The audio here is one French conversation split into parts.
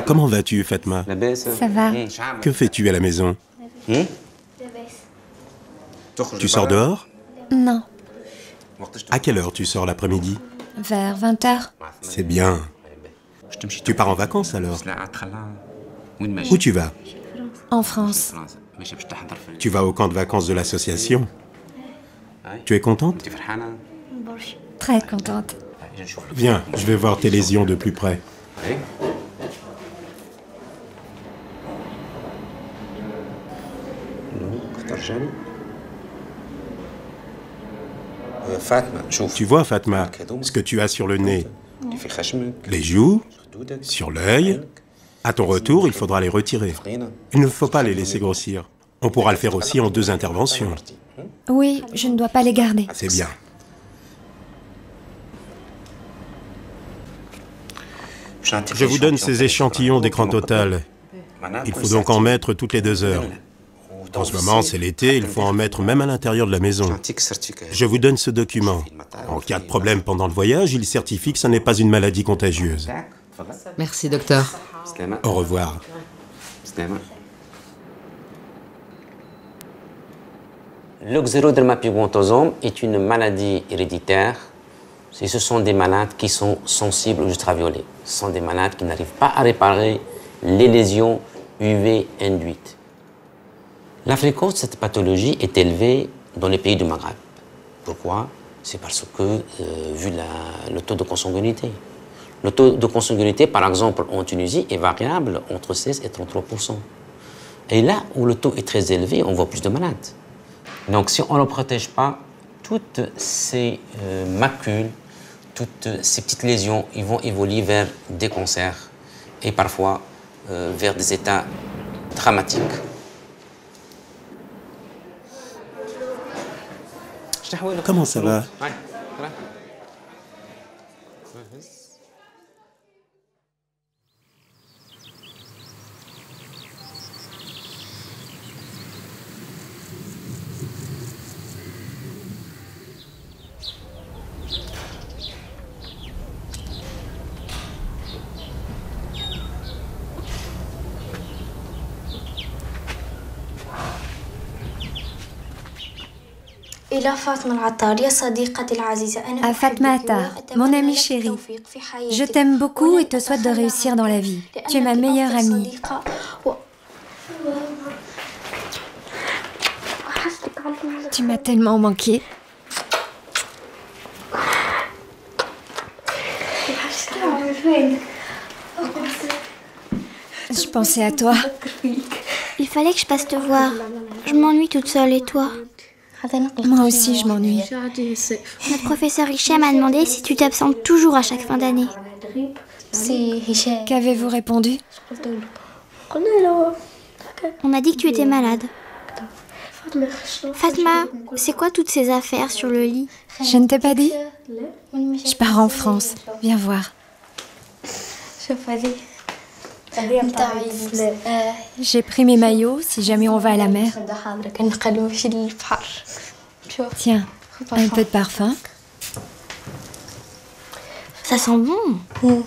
Comment vas-tu, Fatma? Ça va. Que fais-tu à la maison? Tu sors dehors? Non, À quelle heure tu sors l'après-midi? vers 20h. C'est bien. Tu pars en vacances alors? Où tu vas? En France. Tu vas au camp de vacances de l'association? Tu es contente? Très contente. Viens, je vais voir tes lésions de plus près. Tu vois, Fatma, ce que tu as sur le nez, les joues, sur l'œil. À ton retour, il faudra les retirer. Il ne faut pas les laisser grossir. On pourra le faire aussi en 2 interventions. Oui, je ne dois pas les garder. C'est bien. Je vous donne ces échantillons d'écran total. Il faut donc en mettre toutes les 2 heures. En ce moment, c'est l'été, il faut en mettre même à l'intérieur de la maison. Je vous donne ce document. En cas de problème pendant le voyage, il certifie que ce n'est pas une maladie contagieuse. Merci, docteur. Au revoir. Le xérodermapigmentosome est une maladie héréditaire. Ce sont des malades qui sont sensibles aux ultraviolets. Ce sont des malades qui n'arrivent pas à réparer les lésions UV induites. La fréquence de cette pathologie est élevée dans les pays du Maghreb. Pourquoi? C'est parce que, vu le taux de consanguinité. Le taux de consanguinité, par exemple, en Tunisie, est variable entre 16 et 33%. Et là où le taux est très élevé, on voit plus de malades. Donc, si on ne protège pas, toutes ces macules, toutes ces petites lésions, ils vont évoluer vers des cancers et parfois vers des états dramatiques. Comment ça va? À Fatma Attar, mon amie chérie, je t'aime beaucoup et te souhaite de réussir dans la vie. Tu es ma meilleure amie. Tu m'as tellement manqué. Je pensais à toi. Il fallait que je passe te voir. Je m'ennuie toute seule, et toi? Moi aussi, je m'ennuie. Notre professeur Hicham m'a demandé si tu t'absentes toujours à chaque fin d'année. Qu'avez-vous répondu? On a dit que tu étais malade. Fatma, c'est quoi toutes ces affaires sur le lit? Je ne t'ai pas dit? Je pars en France. Viens voir. J'ai pris mes maillots si jamais on va à la mer. Tiens, un peu de parfum. Ça sent bon.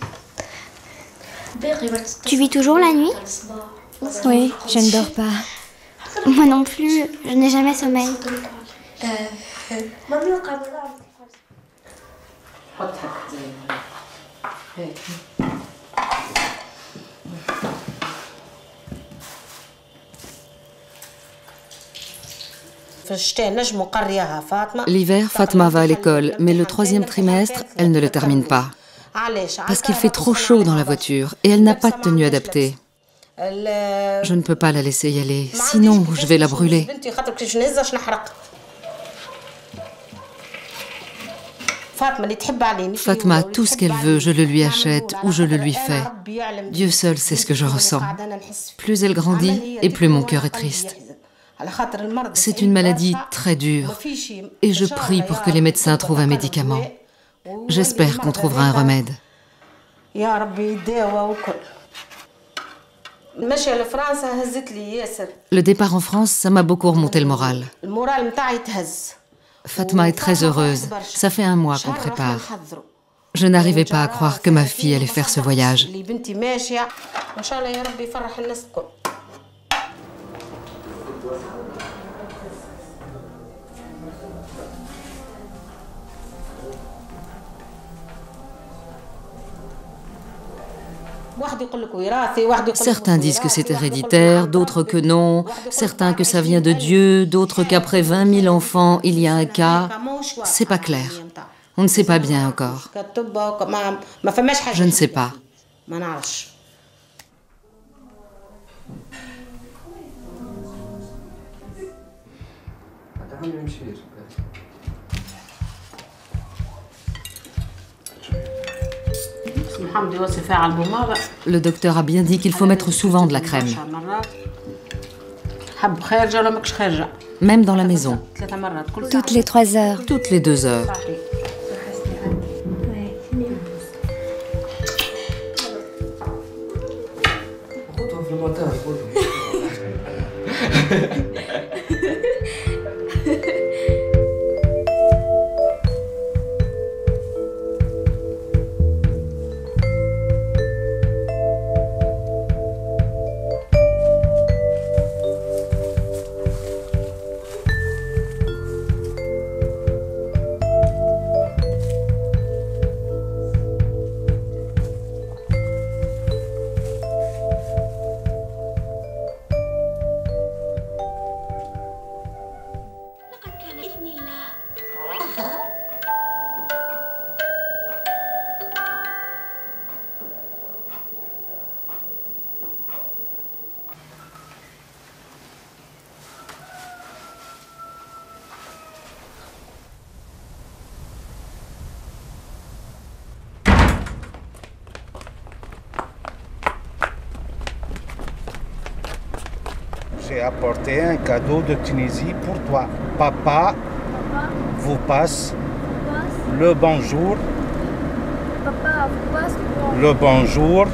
Tu vis toujours la nuit? Oui, je ne dors pas. Moi non plus, je n'ai jamais sommeil. L'hiver, Fatma va à l'école, mais le 3e trimestre, elle ne le termine pas. Parce qu'il fait trop chaud dans la voiture et elle n'a pas de tenue adaptée. Je ne peux pas la laisser y aller, sinon je vais la brûler. Fatma a tout ce qu'elle veut, je le lui achète ou je le lui fais. Dieu seul sait ce que je ressens. Plus elle grandit et plus mon cœur est triste. C'est une maladie très dure et je prie pour que les médecins trouvent un médicament. J'espère qu'on trouvera un remède. Le départ en France, ça m'a beaucoup remonté le moral. Fatma est très heureuse. Ça fait un mois qu'on prépare. Je n'arrivais pas à croire que ma fille allait faire ce voyage. Certains disent que c'est héréditaire, d'autres que non, certains que ça vient de Dieu, d'autres qu'après 20 000 enfants, il y a un cas. C'est pas clair. On ne sait pas bien encore. Je ne sais pas. Le docteur a bien dit qu'il faut mettre souvent de la crème. Même dans la maison. Toutes les 3 heures. Toutes les 2 heures. J'ai apporté un cadeau de Tunisie pour toi. Papa vous passe le bonjour. Papa vous passe Le bonjour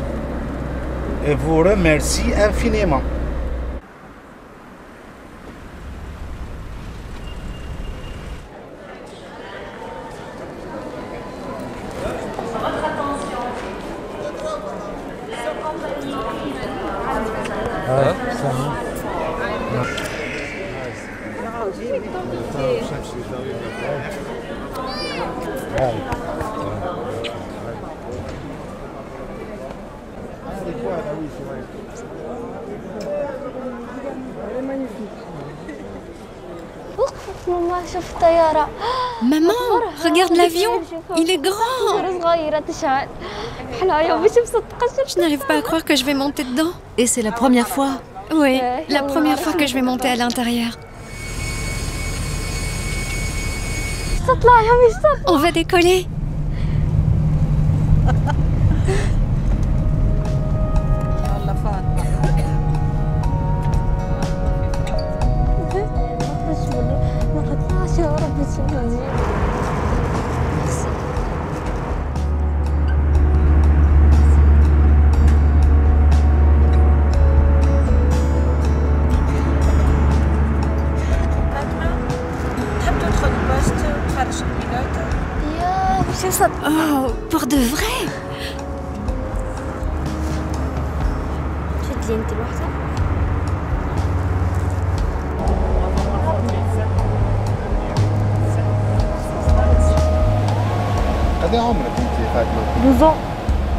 et vous remercie infiniment. Maman, regarde l'avion, il est grand. Je n'arrive pas à croire que je vais monter dedans. Et c'est la première fois? Oui, la première fois que je vais monter à l'intérieur. On va décoller. Oh, pour de vrai? قد ايه عمرك انت يا فاطمه؟ 12 ans.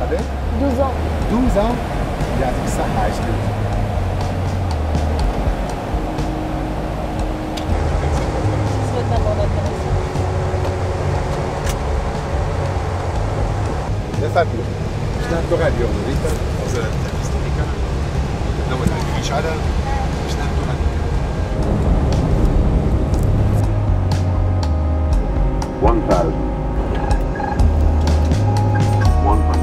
قد ايه؟ 12 ans. 12 ans؟ يعطيك الصحة عشتي. يا فاطمه شنو اللغة اليوم؟ ريتا؟ لو مش على شنو اللغة؟ 1,000. 1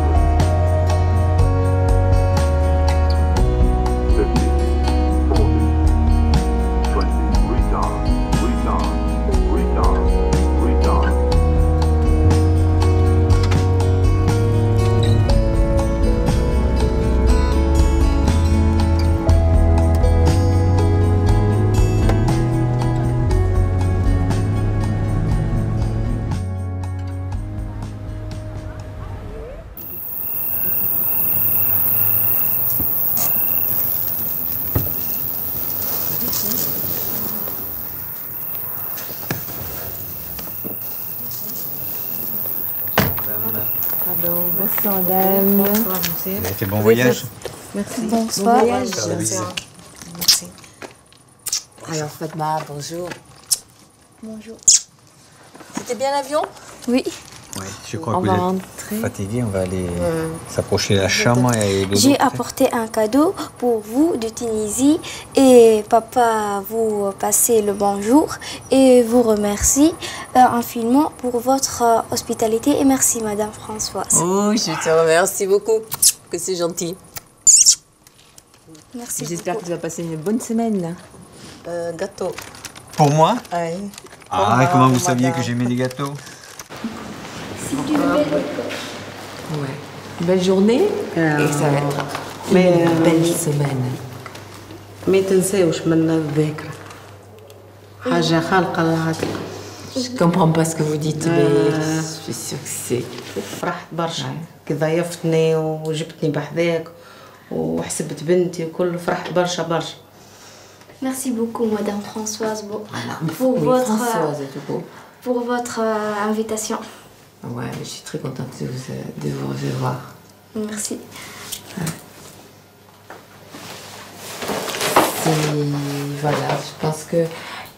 Bonsoir, madame. Bonsoir, monsieur. Vous avez fait bon voyage? Merci. Bonsoir. Bon voyage. Merci. Alors, Fatma, bonjour. Bonjour. C'était bien l'avion? Oui. Oui, je crois que vous êtes fatigué. On va aller s'approcher de la chambre et J'ai apporté un cadeau pour vous de Tunisie et papa vous passez le bonjour et vous remercie infiniment pour votre hospitalité et merci Madame Françoise. Oh, je te remercie beaucoup, que c'est gentil. Merci J'espère beaucoup. que tu vas passer une bonne semaine. Gâteau. Pour moi? Oui. Ah, comment vous saviez que j'aimais les gâteaux? Ouais. Une belle journée et ça va être une belle semaine. ما تنساوش من الذاكرة حاجة خالقة الله. Je comprends pas ce que vous dites, mais je suis sûre que c'est... فرحت برشا كي ضيفتني وجبتني بحذاك وحسبت بنتي وكل فرحت برشا برشا. Merci beaucoup Madame Françoise pour votre invitation. Ouais, je suis très contente de vous recevoir. Merci. Voilà, je pense que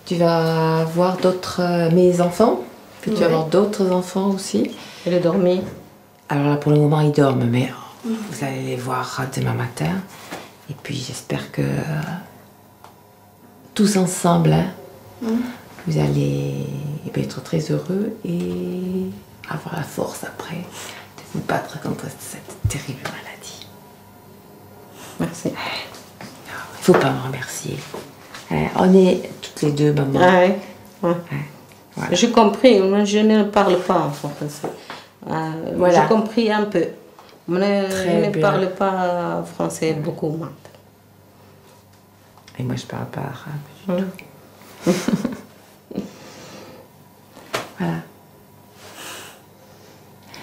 tu vas voir d'autres... mes enfants, puis tu vas voir d'autres enfants aussi. Elle est dormie. Alors là, pour le moment, ils dorment, mais vous allez les voir demain matin. Et puis, j'espère que tous ensemble, vous allez être très heureux et avoir la force après de vous battre contre cette terrible maladie. Merci. Il ne faut pas me remercier. On est toutes les deux, maman. Ah ouais. Ouais. Voilà. J'ai compris, moi je ne parle pas en français. Voilà. J'ai compris un peu. Mais je ne parle pas français beaucoup maintenant. Et moi je ne parle pas arabe du tout. Voilà.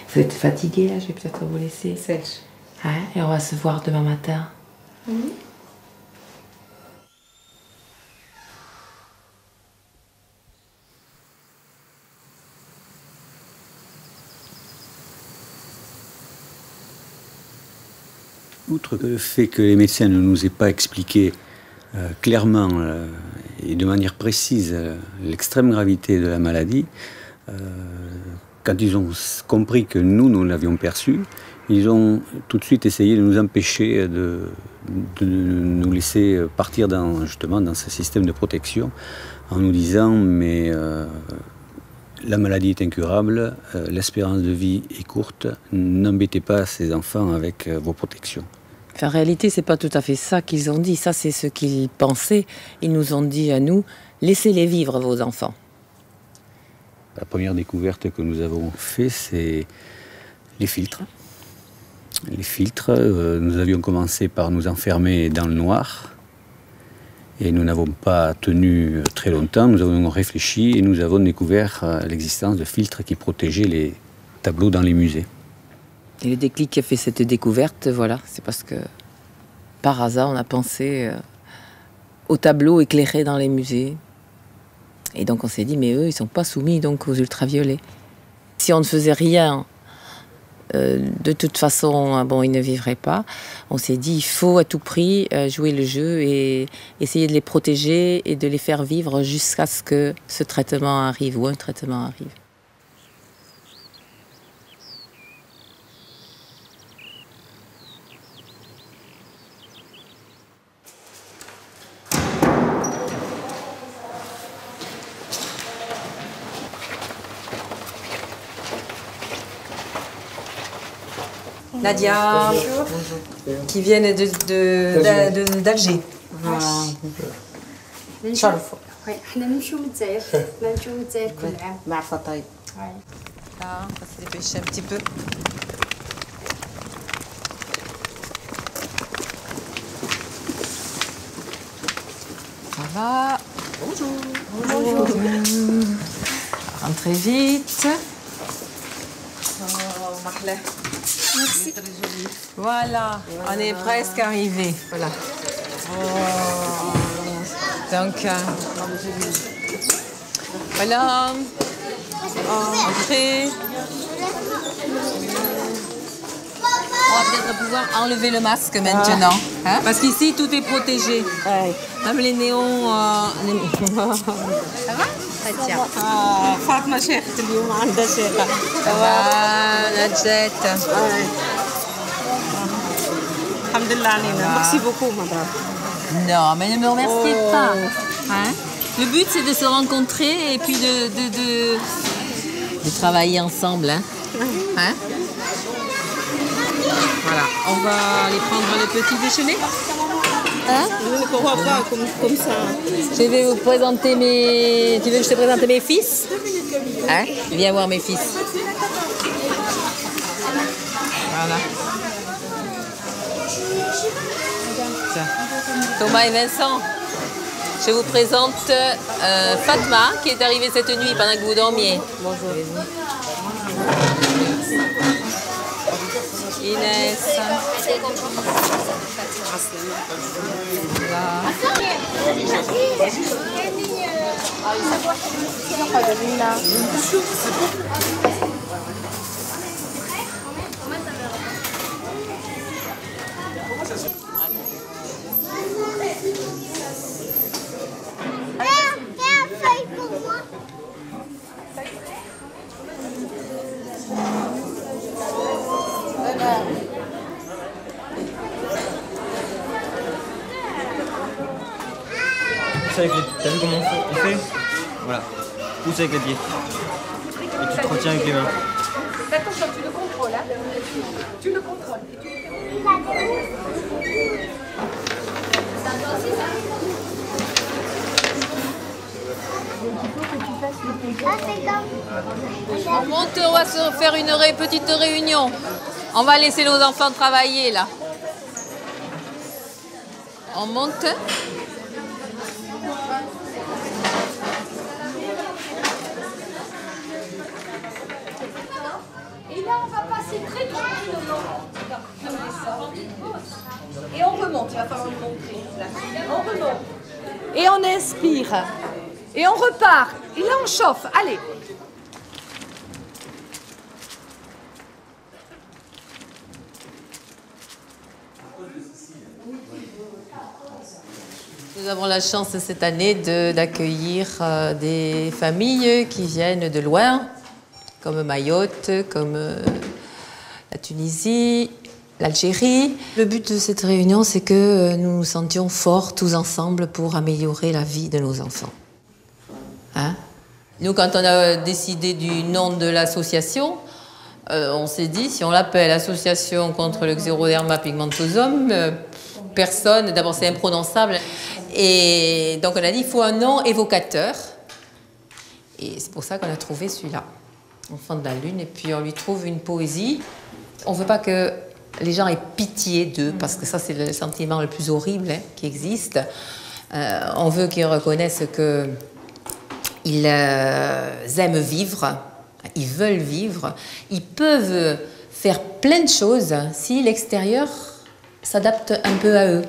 Vous êtes fatiguée là, je vais peut-être vous laisser. Sèche. Et on va se voir demain matin. Outre le fait que les médecins ne nous aient pas expliqué clairement et de manière précise l'extrême gravité de la maladie, quand ils ont compris que nous l'avions perçu, ils ont tout de suite essayé de nous empêcher de nous laisser partir justement dans ce système de protection en nous disant mais la maladie est incurable, l'espérance de vie est courte, n'embêtez pas ces enfants avec vos protections. En réalité, c'est pas tout à fait ça qu'ils ont dit, ça c'est ce qu'ils pensaient. Ils nous ont dit à nous, laissez-les vivre vos enfants. La première découverte que nous avons faite, c'est les filtres. Les filtres, nous avions commencé par nous enfermer dans le noir. Et nous n'avons pas tenu très longtemps, nous avons réfléchi et nous avons découvert l'existence de filtres qui protégeaient les tableaux dans les musées. Et le déclic qui a fait cette découverte, voilà, c'est parce que par hasard on a pensé aux tableaux éclairés dans les musées. Et donc on s'est dit, mais eux, ils ne sont pas soumis donc aux ultraviolets. Si on ne faisait rien, de toute façon, bon, ils ne vivraient pas. On s'est dit, il faut à tout prix jouer le jeu et essayer de les protéger et de les faire vivre jusqu'à ce que ce traitement arrive ou un traitement arrive. Nadia, qui viennent d'Alger. نشرفوا احنا نمشيو من الجزائر ما نمشيو من الجزائر كل عام مع فطايب. Là, on va se dépêcher un petit peu. Ça va? Bonjour. Bonjour. Rentrez vite. Oh, Marley. Merci. Voilà, on est presque arrivé. Voilà. Oh. Donc, voilà. Entrez. On va peut-être pouvoir enlever le masque maintenant. Hein? Parce qu'ici, tout est protégé. Même les néons... Ça va Fatma Cheikh, اليوم عندها شيخة. Ça va, Nadjet. Alhamdulillah علينا. Merci beaucoup, madame. Non, mais ne me remerciez pas. Hein? Le but, c'est de se rencontrer et puis de travailler ensemble. Hein? Hein? Voilà, on va aller prendre le petit déjeuner. Hein? Je ne crois pas comme ça. Je vais vous présenter mes... Tu veux que je te présente mes fils? Hein? Viens voir mes fils. Voilà. Ça. Thomas et Vincent. Je vous présente Fatma, qui est arrivée cette nuit pendant que vous dormiez. Bonjour. Inès. T'as vu comment on fait? Voilà. Pousse avec les pieds. Et tu te retiens avec les mains. Attention, tu le contrôles, hein? Tu le contrôles. On monte, on va se faire une petite réunion. On va laisser nos enfants travailler là. On monte. Et là, on va passer très tranquillement. Et on remonte, il va falloir lui montrer. On remonte. Et on inspire. Et on repart. Et là, on chauffe. Allez. Nous avons la chance cette année d'accueillir des familles qui viennent de loin, comme Mayotte, comme la Tunisie, l'Algérie. Le but de cette réunion, c'est que nous nous sentions forts tous ensemble pour améliorer la vie de nos enfants. Hein? Nous, quand on a décidé du nom de l'association, on s'est dit, si on l'appelle Association contre le xéroderma pigmentosum, personne, d'abord c'est imprononçable. Et donc on a dit, il faut un nom évocateur. Et c'est pour ça qu'on a trouvé celui-là, Enfant de la Lune. Et puis on lui trouve une poésie. On ne veut pas que les gens aient pitié d'eux, parce que ça c'est le sentiment le plus horrible qui existe. On veut qu'ils reconnaissent qu'ils aiment vivre, ils veulent vivre, ils peuvent faire plein de choses si l'extérieur s'adapte un peu à eux.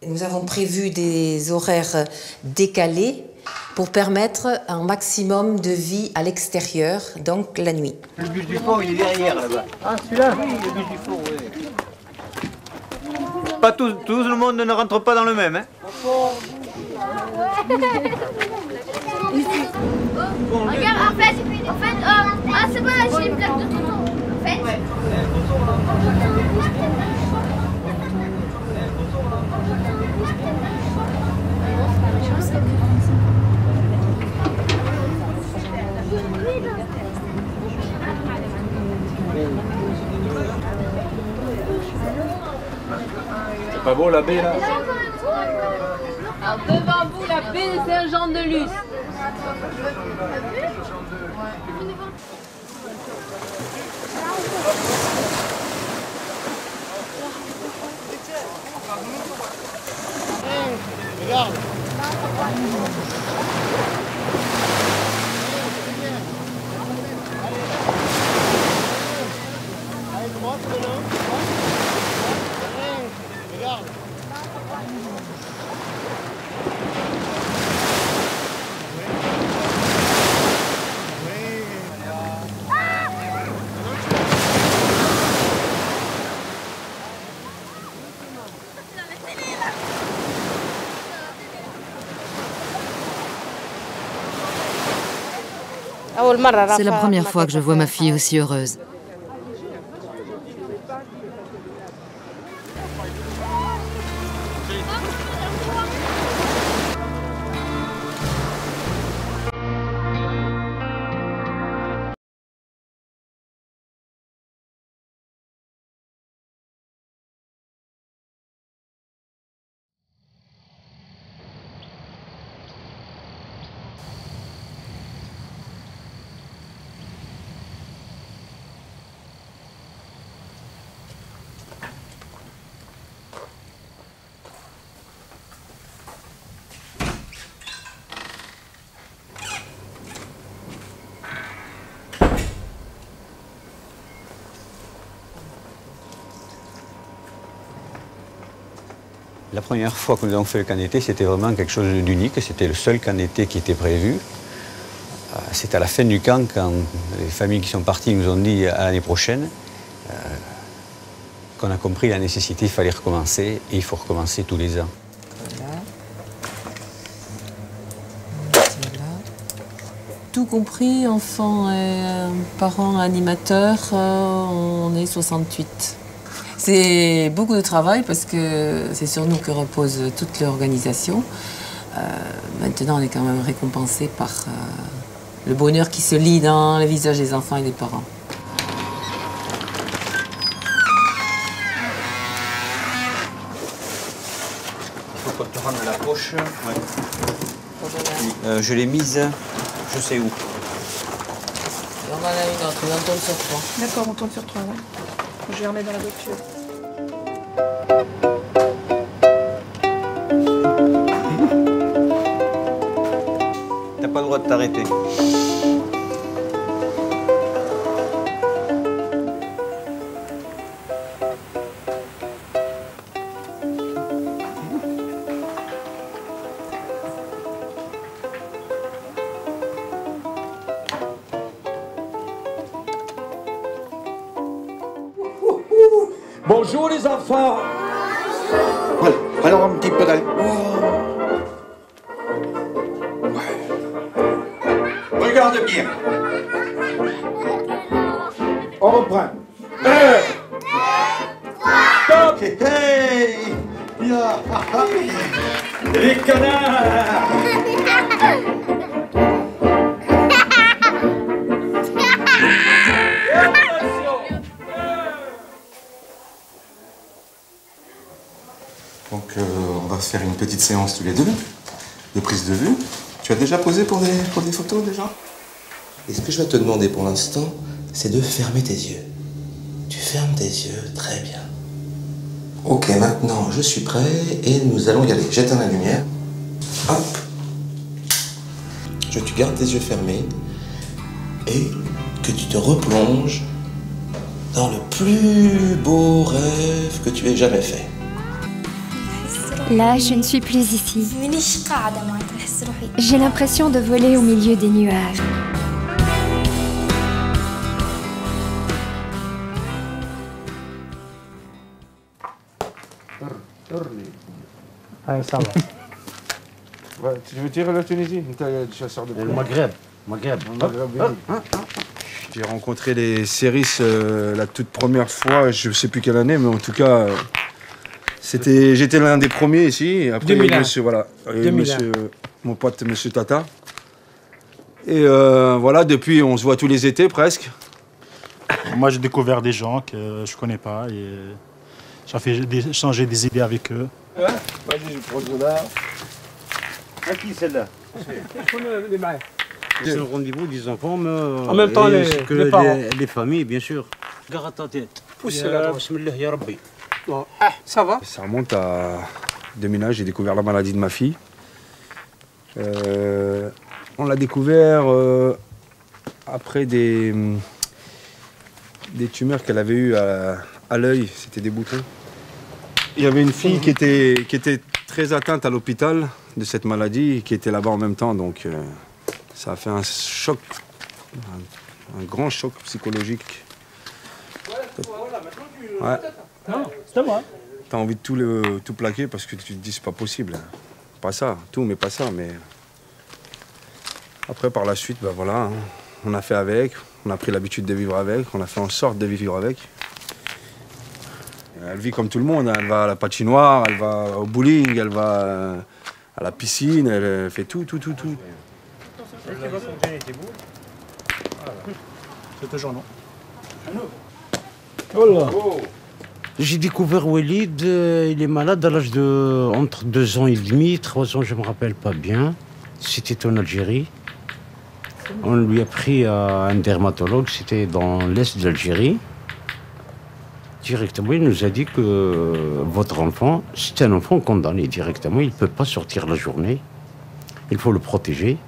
Nous avons prévu des horaires décalés pour permettre un maximum de vie à l'extérieur, donc la nuit. Le bus du fond, il est derrière là-bas. Ah, celui-là? Oui, le bus du fond, oui. Pas tout le monde ne rentre pas dans le même, hein? Regarde, en fait, c'est pas la j'ai une plaque de tonton. En fait. C'est pas beau la baie là? Alors devant vous, la baie de Saint-Jean-de-Luz. Regarde. Allez, droite, maintenant. Regarde. C'est la première fois que je vois ma fille aussi heureuse. La première fois que nous avons fait le camp d'été, c'était vraiment quelque chose d'unique. C'était le seul camp d'été qui était prévu. C'est à la fin du camp, quand les familles qui sont parties nous ont dit à l'année prochaine, qu'on a compris la nécessité, il fallait recommencer, et il faut recommencer tous les ans. Voilà. Voilà. Tout compris, enfants et parents animateurs, on est 68. C'est beaucoup de travail parce que c'est sur nous que repose toute l'organisation. Maintenant, on est quand même récompensé par le bonheur qui se lit dans les visages des enfants et des parents. Il faut qu'on te rende la poche. Ouais. Je l'ai mise, je sais où. Et on en a une autre, on tourne sur 3. D'accord, on tourne sur 3, ouais. Je les remets dans la voiture. T'as pas le droit de t'arrêter. Bonjour les enfants. Voilà, alors un petit peu d'aller. Regarde bien. On reprend. 1, 2, 3, stop. Hey, les canards. Donc on va faire une petite séance tous les deux, de prise de vue. Tu as déjà posé pour des photos déjà? Et ce que je vais te demander pour l'instant, c'est de fermer tes yeux. Tu fermes tes yeux, très bien. Ok, maintenant je suis prêt et nous allons y aller. J'éteins la lumière. Hop. Tu gardes tes yeux fermés et que tu te replonges dans le plus beau rêve que tu aies jamais fait. Là, je ne suis plus ici. J'ai l'impression de voler au milieu des nuages. Allez, ça va. Ouais, tu veux tirer la Tunisie? Du chasseur de Le Maghreb. J'ai rencontré les Séris la toute première fois, je ne sais plus quelle année, mais en tout cas, j'étais l'un des premiers ici. Et après, 2001. Monsieur, voilà, 2001. mon pote, Monsieur Tata. Et voilà, depuis, on se voit tous les étés presque. Moi, j'ai découvert des gens que je connais pas et j'ai fait échanger des idées avec eux. Ouais, vas-y, je prends cela. À qui celle-là? C'est le rendez-vous des enfants, mais en même temps, les parents. Les familles, bien sûr. Garde ta tête. Pousse-la. Bismillah, ya Rabbi. Bon. Ça va? Ça remonte à 2001, j'ai découvert la maladie de ma fille. On l'a découvert après des tumeurs qu'elle avait eues à l'œil, c'était des boutons. Il y avait une fille qui était très atteinte à l'hôpital de cette maladie et qui était là-bas en même temps, donc ça a fait un choc, un grand choc psychologique. Ouais. Non, c'est moi. T'as envie de tout plaquer parce que tu te dis c'est pas possible. Pas ça, tout mais pas ça. Mais après par la suite, ben voilà, hein, On a fait avec, on a pris l'habitude de vivre avec, on a fait en sorte de vivre avec. Elle vit comme tout le monde, elle va à la patinoire, elle va au bowling, elle va à la piscine, elle fait tout. C'est toujours non. Voilà. J'ai découvert Walid, il est malade à l'âge de entre 2 ans et demi, 3 ans, je ne me rappelle pas bien. C'était en Algérie. On lui a pris à un dermatologue, c'était dans l'est de l'Algérie. Directement, il nous a dit que votre enfant, c'est un enfant condamné directement, il ne peut pas sortir la journée. Il faut le protéger.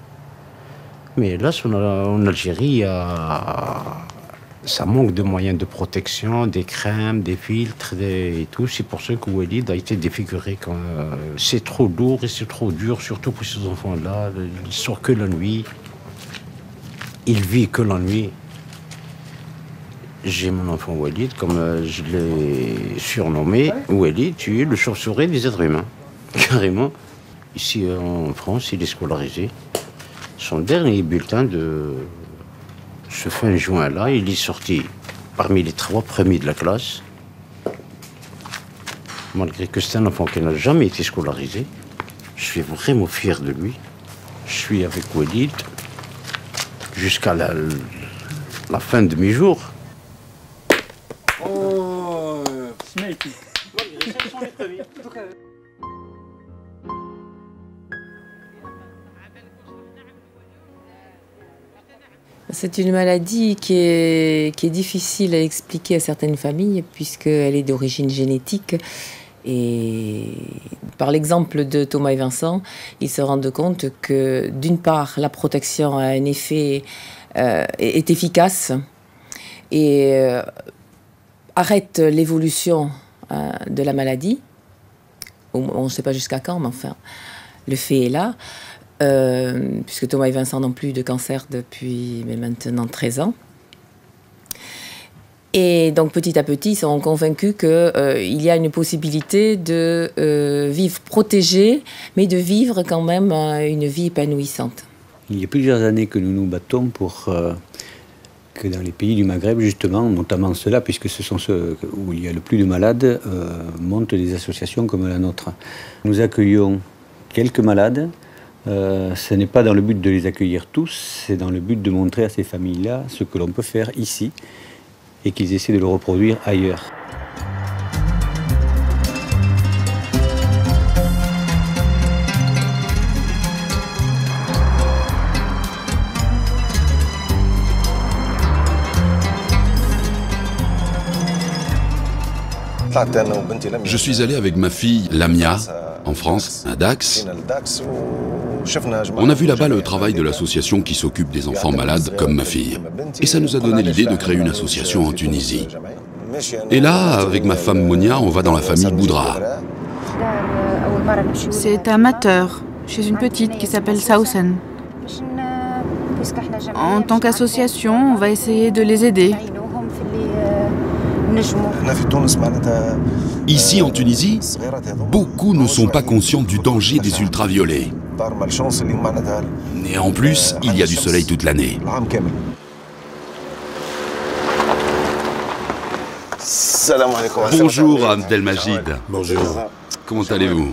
Mais là, en Algérie, ça manque de moyens de protection, des crèmes, des filtres et tout. C'est pour ça que Walid a été défiguré. C'est trop lourd et c'est trop dur, surtout pour ces enfants-là. Il sort que la nuit. Il vit que la nuit. J'ai mon enfant Walid, comme je l'ai surnommé. Walid, tu es le chauve-souris des êtres humains. Carrément. Ici en France, il est scolarisé. Son dernier bulletin de ce fin juin-là, il est sorti parmi les 3 premiers de la classe. Malgré que c'est un enfant qui n'a jamais été scolarisé, je suis vraiment fier de lui. Je suis avec Walid jusqu'à la fin de mes jours. C'est une maladie qui est difficile à expliquer à certaines familles puisqu'elle est d'origine génétique. Et par l'exemple de Thomas et Vincent, ils se rendent compte que d'une part, la protection a un effet est efficace et arrête l'évolution de la maladie. On ne sait pas jusqu'à quand, mais enfin, le fait est là. Puisque Thomas et Vincent n'ont plus de cancer depuis maintenant 13 ans. Et donc petit à petit, ils sont convaincus qu'il y a une possibilité de vivre protégé, mais de vivre quand même une vie épanouissante. Il y a plusieurs années que nous nous battons pour que dans les pays du Maghreb, justement, notamment ceux-là, puisque ce sont ceux où il y a le plus de malades, montent des associations comme la nôtre. Nous accueillons quelques malades. Ce n'est pas dans le but de les accueillir tous, c'est dans le but de montrer à ces familles-là ce que l'on peut faire ici et qu'ils essaient de le reproduire ailleurs. Je suis allé avec ma fille Lamia en France, à Dax. On a vu là-bas le travail de l'association qui s'occupe des enfants malades comme ma fille. Et ça nous a donné l'idée de créer une association en Tunisie. Et là, avec ma femme Monia, on va dans la famille Boudra. C'est amateur, chez une petite qui s'appelle Sausen. En tant qu'association, on va essayer de les aider. Ici en Tunisie, beaucoup ne sont pas conscients du danger des ultraviolets. Et en plus, il y a du soleil toute l'année. Bonjour Abdelmajid. Bonjour. Comment allez-vous?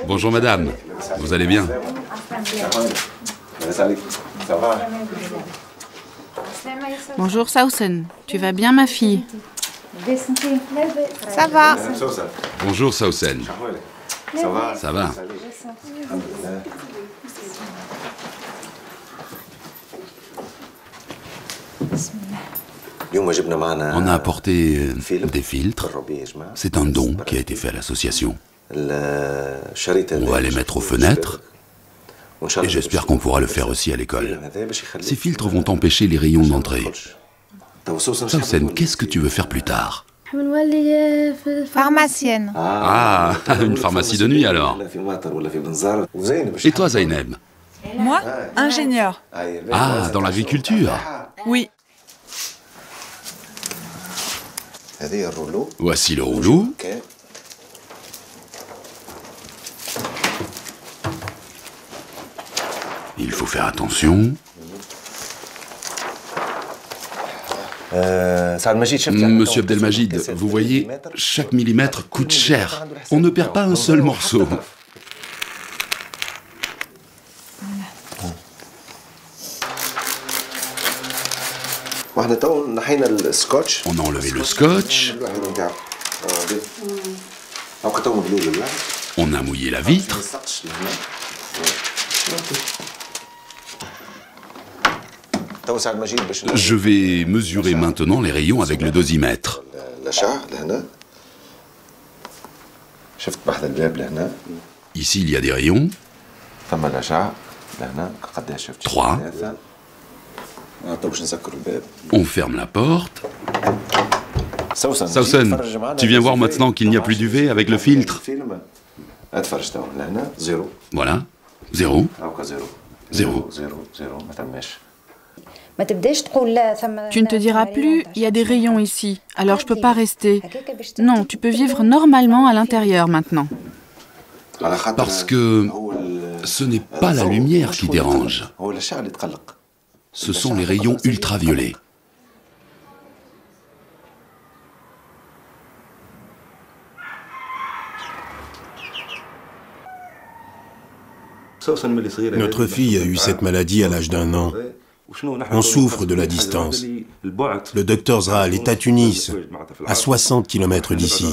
Bonjour madame, vous allez bien? Bonjour Sausen, tu vas bien ma fille? Ça va. Bonjour Sausen. Ça va. On a apporté des filtres. C'est un don qui a été fait à l'association. On va les mettre aux fenêtres. Et j'espère qu'on pourra le faire aussi à l'école. Ces filtres vont empêcher les rayons d'entrer. Sausen, qu'est-ce que tu veux faire plus tard? Pharmacienne. Ah, une pharmacie de nuit alors. Et toi Zaineb? Moi, ingénieur. Ah, dans l'agriculture? Oui. Voici le rouleau. faire attention. Monsieur Abdelmajid, vous voyez, chaque millimètre coûte cher. On ne perd pas un seul morceau. On a enlevé le scotch. On a mouillé la vitre. Je vais mesurer maintenant les rayons avec le dosimètre. Ici, il y a des rayons. 3. On ferme la porte. Sausen, tu viens voir maintenant qu'il n'y a plus d'UV avec le filtre. Voilà, 0. 0. Tu ne te diras plus, il y a des rayons ici, alors je ne peux pas rester. Non, tu peux vivre normalement à l'intérieur maintenant. Parce que ce n'est pas la lumière qui dérange. Ce sont les rayons ultraviolets. Notre fille a eu cette maladie à l'âge d'1 an. On souffre de la distance. Le docteur Zraal est à Tunis, à 60 km d'ici.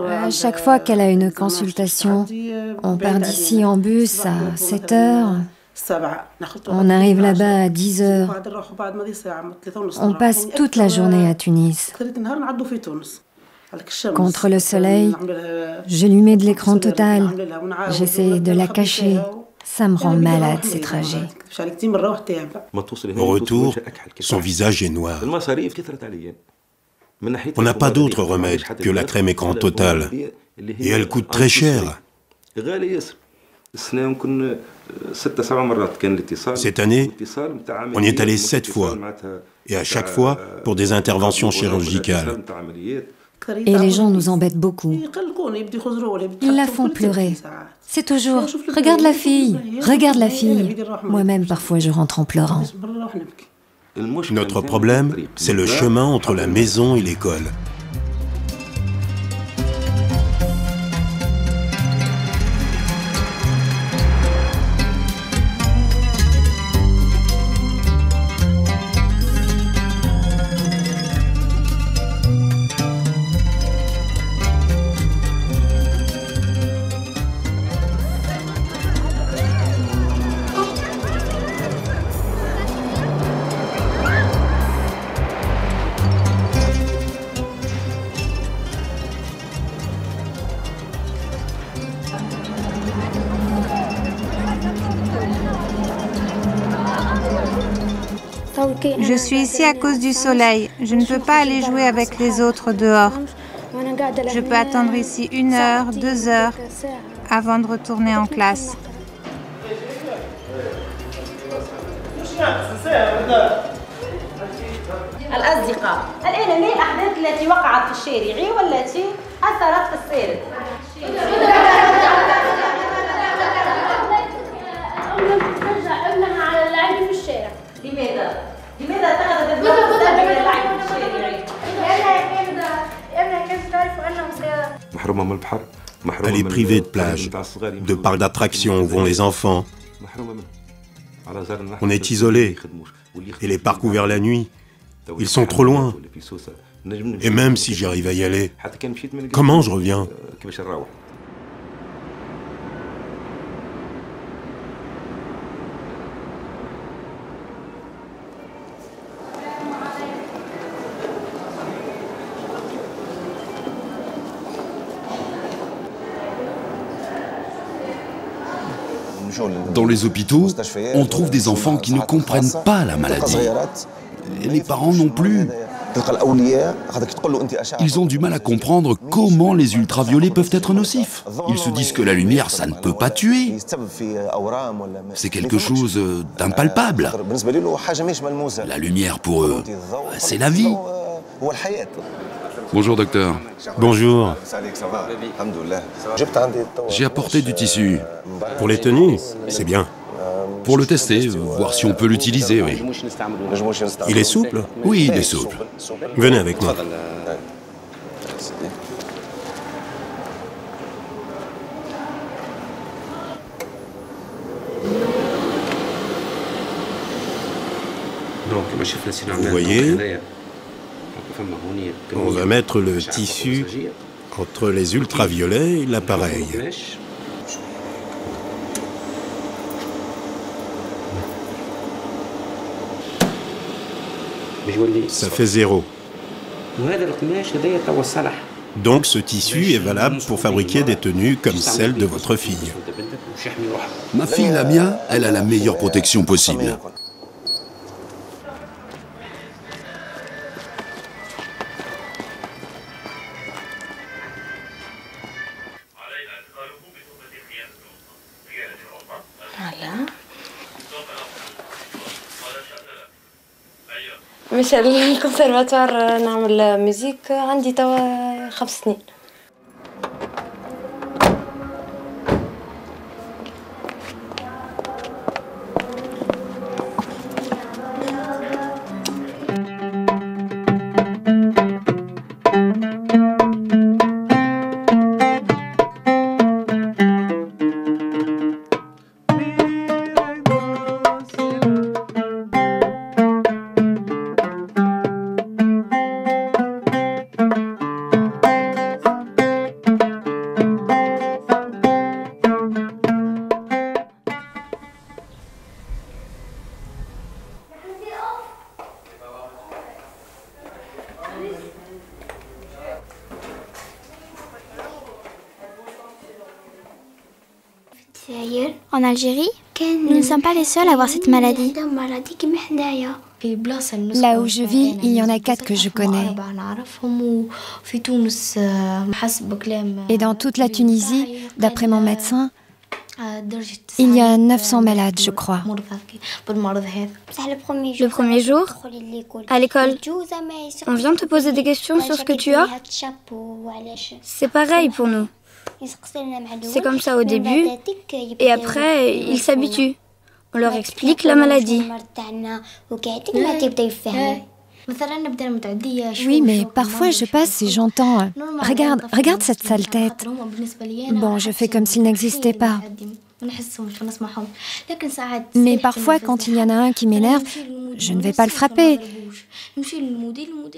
À chaque fois qu'elle a une consultation, on part d'ici en bus à 7 heures. On arrive là-bas à 10 heures. On passe toute la journée à Tunis. Contre le soleil, je lui mets de l'écran total. J'essaie de la cacher. Ça me rend malade, ces trajets. Au retour, son visage est noir. On n'a pas d'autre remède que la crème écran total. Et elle coûte très cher. Cette année, on y est allé 7 fois. Et à chaque fois, pour des interventions chirurgicales. Et les gens nous embêtent beaucoup. Ils la font pleurer. C'est toujours « Regarde la fille, regarde la fille ». Moi-même, parfois, je rentre en pleurant. Notre problème, c'est le chemin entre la maison et l'école. Je suis ici à cause du soleil. Je ne peux pas aller jouer avec les autres dehors. Je peux attendre ici 1 heure, 2 heures avant de retourner en classe. Elle est privée de plage, de parcs d'attractions où vont les enfants. On est isolé. Et les parcs ouverts la nuit, ils sont trop loin. Et même si j'arrive à y aller, comment je reviens ? Dans les hôpitaux, on trouve des enfants qui ne comprennent pas la maladie. Et les parents non plus. Ils ont du mal à comprendre comment les ultraviolets peuvent être nocifs. Ils se disent que la lumière, ça ne peut pas tuer. C'est quelque chose d'impalpable. La lumière, pour eux, c'est la vie. Bonjour, docteur. Bonjour. J'ai apporté du tissu. Pour les tenues, c'est bien. Pour le tester, voir si on peut l'utiliser, oui. Il est souple? Oui, il est souple. Venez avec moi. Vous voyez, on va mettre le tissu entre les ultraviolets et l'appareil. Ça fait 0. Donc ce tissu est valable pour fabriquer des tenues comme celle de votre fille. Ma fille Lamia, elle a la meilleure protection possible. مش الكونسرفاتوار نعمل ميوزيك عندي توا 5 سنين. En Algérie, nous ne sommes pas les seuls à avoir cette maladie. Là où je vis, il y en a 4 que je connais. Et dans toute la Tunisie, d'après mon médecin, il y a 900 malades, je crois. Le premier jour, à l'école, on vient te poser des questions sur ce que tu as. C'est pareil pour nous. C'est comme ça au début, et après, ils s'habituent. On leur explique la maladie. Oui, mais parfois je passe et j'entends « Regarde cette sale tête ». Bon, je fais comme s'il n'existait pas. Mais parfois, quand il y en a un qui m'énerve, je ne vais pas le frapper.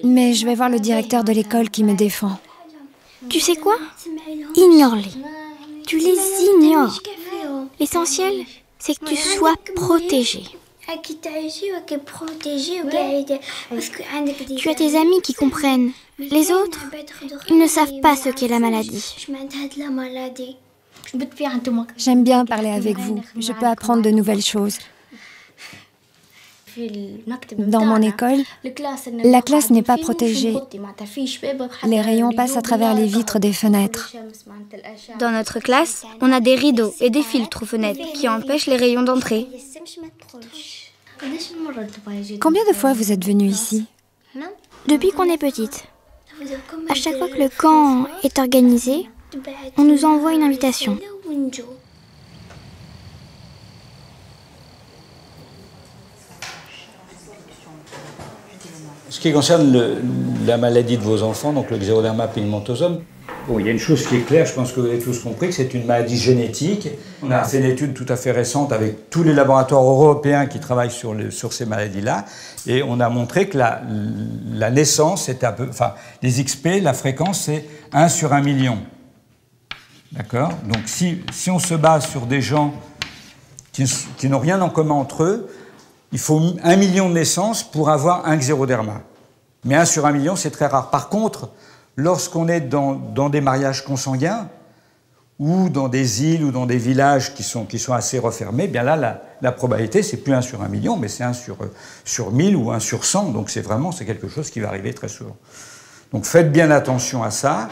Mais je vais voir le directeur de l'école qui me défend. Tu sais quoi? Ignore-les. Tu les ignores. L'essentiel, c'est que tu sois protégé. Tu as tes amis qui comprennent. Les autres, ils ne savent pas ce qu'est la maladie. J'aime bien parler avec vous. Je peux apprendre de nouvelles choses. Dans mon école, la classe n'est pas protégée. Les rayons passent à travers les vitres des fenêtres. Dans notre classe, on a des rideaux et des filtres aux fenêtres qui empêchent les rayons d'entrer. Combien de fois vous êtes venu ici? Depuis qu'on est petite. À chaque fois que le camp est organisé, on nous envoie une invitation. Ce qui concerne la maladie de vos enfants, donc le xéroderma pigmentosum, bon, il y a une chose qui est claire, je pense que vous avez tous compris, que c'est une maladie génétique. On a fait une étude tout à fait récente avec tous les laboratoires européens qui travaillent sur ces maladies-là, et on a montré que la naissance, c'est les XP, la fréquence, c'est 1 sur 1 million. D'accord? Donc si on se base sur des gens qui n'ont rien en commun entre eux, il faut 1 million de naissances pour avoir un xéroderma. Mais 1 sur 1 million, c'est très rare. Par contre, lorsqu'on est dans des mariages consanguins, ou dans des îles ou dans des villages qui sont assez refermés, bien là, la probabilité, c'est plus 1 sur 1 million, mais c'est 1 sur 1000 ou 1 sur 100. Donc c'est quelque chose qui va arriver très souvent. Donc faites bien attention à ça,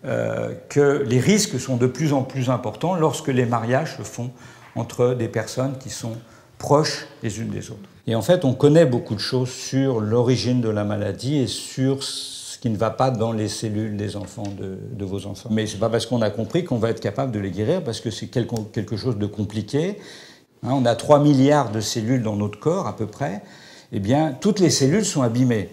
que les risques sont de plus en plus importants lorsque les mariages se font entre des personnes qui sont proches les unes des autres. Et en fait, on connaît beaucoup de choses sur l'origine de la maladie et sur ce qui ne va pas dans les cellules des enfants, de vos enfants. Mais ce n'est pas parce qu'on a compris qu'on va être capable de les guérir, parce que c'est quelque chose de compliqué. Hein, on a 3 milliards de cellules dans notre corps, à peu près. Eh bien, toutes les cellules sont abîmées.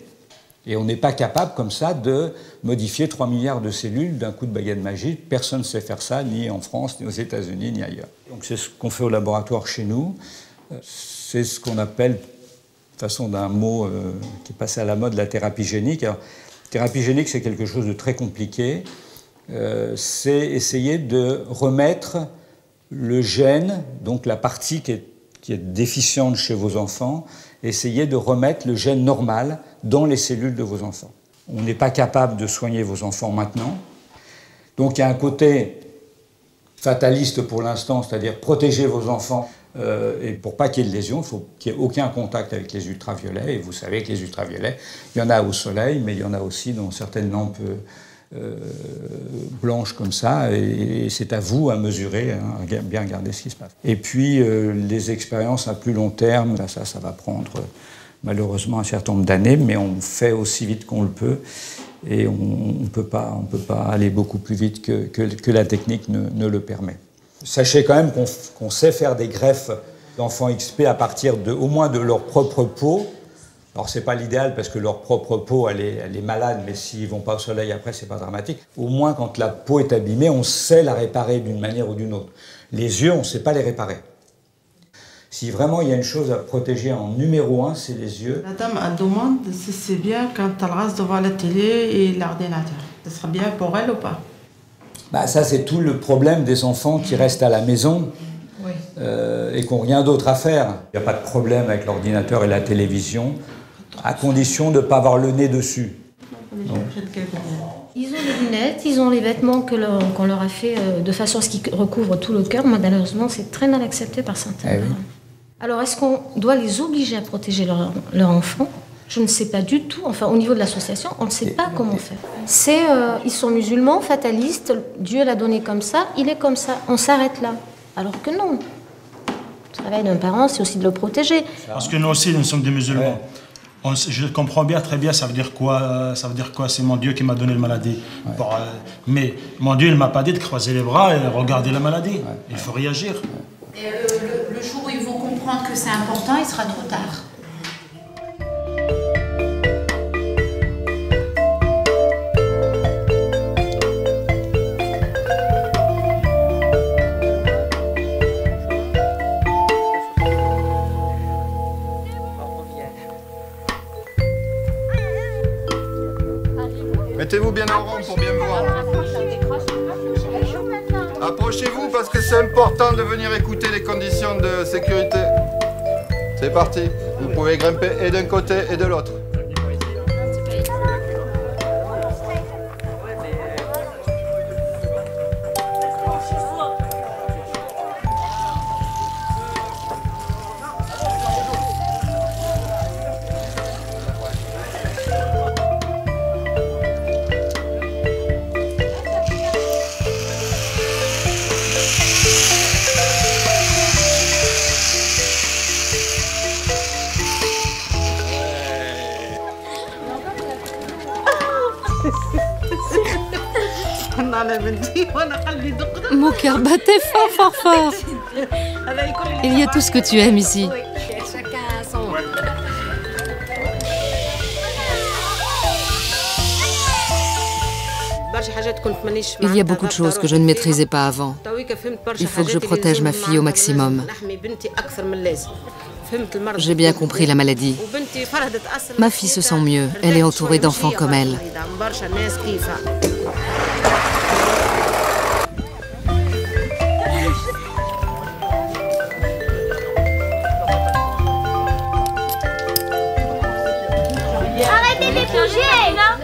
Et on n'est pas capable, comme ça, de modifier 3 milliards de cellules d'un coup de baguette magique. Personne ne sait faire ça, ni en France, ni aux États-Unis, ni ailleurs. Donc c'est ce qu'on fait au laboratoire chez nous. C'est ce qu'on appelle, de façon d'un mot qui est passé à la mode, la thérapie génique. Alors, thérapie génique, c'est quelque chose de très compliqué. C'est essayer de remettre le gène, donc la partie qui est déficiente chez vos enfants, essayer de remettre le gène normal dans les cellules de vos enfants. On n'est pas capable de soigner vos enfants maintenant. Donc il y a un côté fataliste pour l'instant, c'est-à-dire protéger vos enfants. Et pour pas qu'il y ait de lésions, il faut qu'il n'y ait aucun contact avec les ultraviolets. Et vous savez que les ultraviolets, il y en a au soleil, mais il y en a aussi dans certaines lampes blanches comme ça. Et c'est à vous à mesurer, hein, à bien regarder ce qui se passe. Et puis les expériences à plus long terme, là, ça va prendre malheureusement un certain nombre d'années, mais on fait aussi vite qu'on le peut. Et on ne peut pas aller beaucoup plus vite que la technique ne le permet. Sachez quand même qu'on sait faire des greffes d'enfants XP à partir au moins de leur propre peau. Alors c'est pas l'idéal parce que leur propre peau elle est malade, mais s'ils vont pas au soleil après c'est pas dramatique. Au moins quand la peau est abîmée, on sait la réparer d'une manière ou d'une autre. Les yeux, on ne sait pas les réparer. Si vraiment il y a une chose à protéger en numéro 1, c'est les yeux. La dame elle demande si c'est bien quand elle reste devant la télé et l'ordinateur. Ce sera bien pour elle ou pas? Bah, ça, c'est tout le problème des enfants qui restent à la maison et qui n'ont rien d'autre à faire. Il n'y a pas de problème avec l'ordinateur et la télévision, à condition de ne pas avoir le nez dessus. Donc. Ils ont les lunettes, ils ont les vêtements qu'on leur a fait de façon à ce qu'ils recouvrent tout le corps. Malheureusement, c'est très mal accepté par certains parents. Oui. Alors, est-ce qu'on doit les obliger à protéger leur enfant? Je ne sais pas du tout. Enfin, au niveau de l'association, on ne sait pas comment faire. Ils sont musulmans, fatalistes. Dieu l'a donné comme ça, il est comme ça. On s'arrête là. Alors que non. Le travail d'un parent, c'est aussi de le protéger. Parce que nous aussi, nous sommes des musulmans. Je comprends bien, très bien, ça veut dire quoi? C'est mon Dieu qui m'a donné la maladie. Mais mon Dieu, il ne m'a pas dit de croiser les bras et regarder la maladie. Il faut réagir. Et le jour où ils vont comprendre que c'est important, il sera trop tard. Mettez-vous bien en rond pour bien me voir. Approchez-vous parce que c'est important de venir écouter les conditions de sécurité. C'est parti. Vous pouvez grimper et d'un côté et de l'autre. Mon cœur battait fort, fort, fort. Il y a tout ce que tu aimes ici. Il y a beaucoup de choses que je ne maîtrisais pas avant. Il faut que je protège ma fille au maximum. J'ai bien compris la maladie. Ma fille se sent mieux. Elle est entourée d'enfants comme elle. Arrêtez de bouger, là.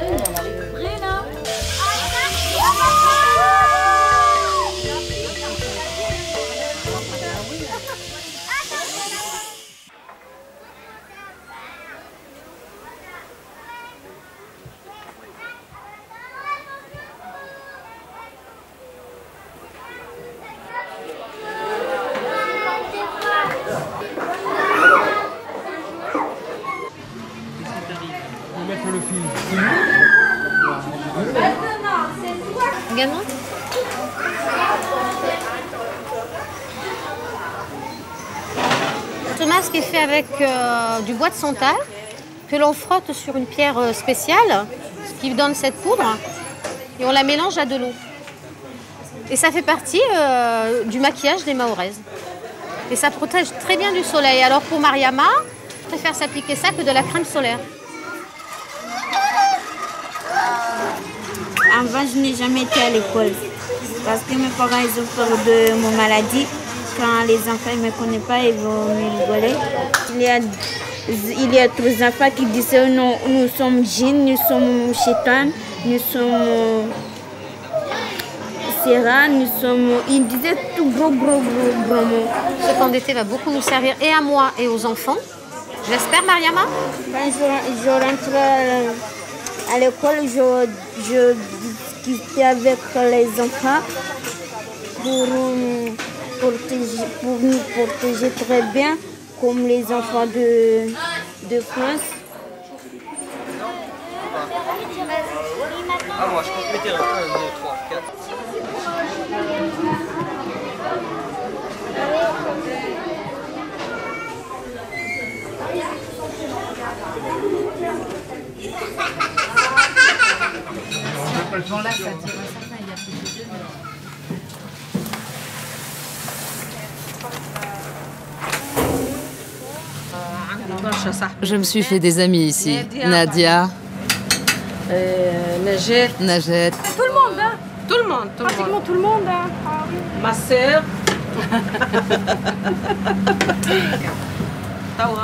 également. Ce masque est fait avec du bois de santal que l'on frotte sur une pierre spéciale, ce qui donne cette poudre, et on la mélange à de l'eau. Et ça fait partie du maquillage des Mahoraises. Et ça protège très bien du soleil. Alors pour Mariama, je préfère s'appliquer ça que de la crème solaire. Avant, je n'ai jamais été à l'école parce que mes parents ils ont peur de mon maladie. Quand les enfants ne me connaissent pas, ils vont me rigoler. Il y a trois enfants qui disent non, nous sommes djinns, nous sommes chétans, nous sommes serrans, nous sommes. Ils disaient tout gros mots. Ce camp d'été va beaucoup nous servir et à moi et aux enfants. J'espère, Mariama. Quand je rentre à l'école, je discutais avec les enfants pour nous protéger très bien, comme les enfants de France. Ah, moi, je compte mettre 1, 2, 3, 4. Bon, là, ça tire un certain, il y a plus de 2 mètres. Je me suis fait des amis ici. Nadia. Najet. Tout le monde, hein? Tout le monde. Pratiquement tout le monde, hein? Ma sœur.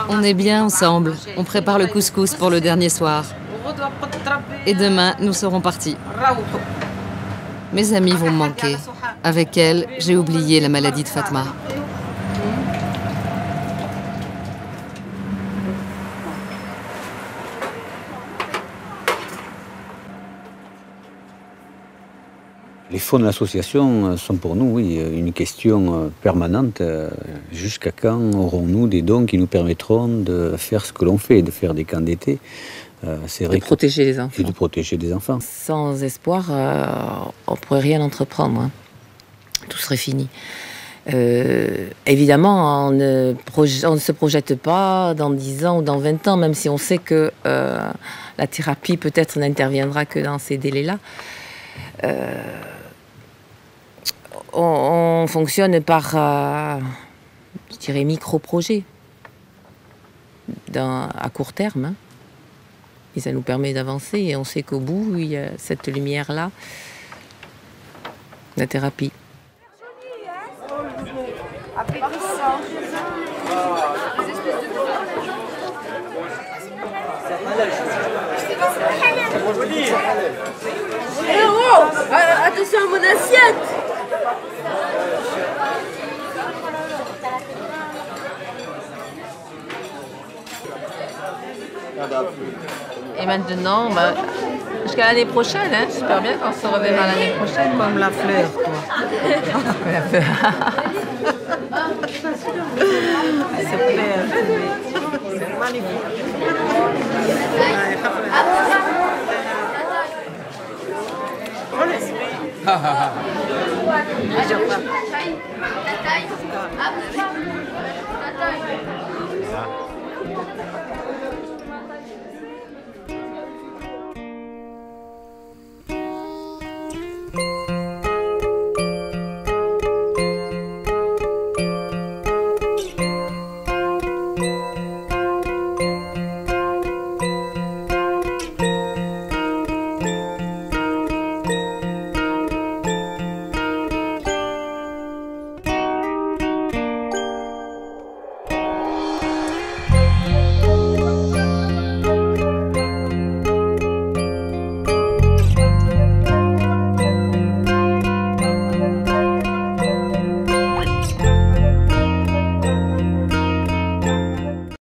On est bien ensemble. On prépare le couscous pour le dernier soir. Et demain, nous serons partis. Mes amis vont me manquer. Avec elles, j'ai oublié la maladie de Fatma. Les fonds de l'association sont pour nous, oui, une question permanente. Jusqu'à quand aurons-nous des dons qui nous permettront de faire ce que l'on fait, de faire des camps d'été? De protéger les enfants. Et de protéger les enfants. Sans espoir, on ne pourrait rien entreprendre. Hein. Tout serait fini. Évidemment, on ne se projette pas dans 10 ans ou dans 20 ans, même si on sait que la thérapie peut-être n'interviendra que dans ces délais-là. On fonctionne par, je dirais, micro-projets à court terme. Hein. Et ça nous permet d'avancer et on sait qu'au bout, il y a cette lumière-là, la thérapie. Attention à mon assiette! Et maintenant, jusqu'à l'année prochaine, hein, j'espère bien qu'on se reverra l'année prochaine. Comme la fleur, toi. La fleur. C'est clair. C'est magnifique.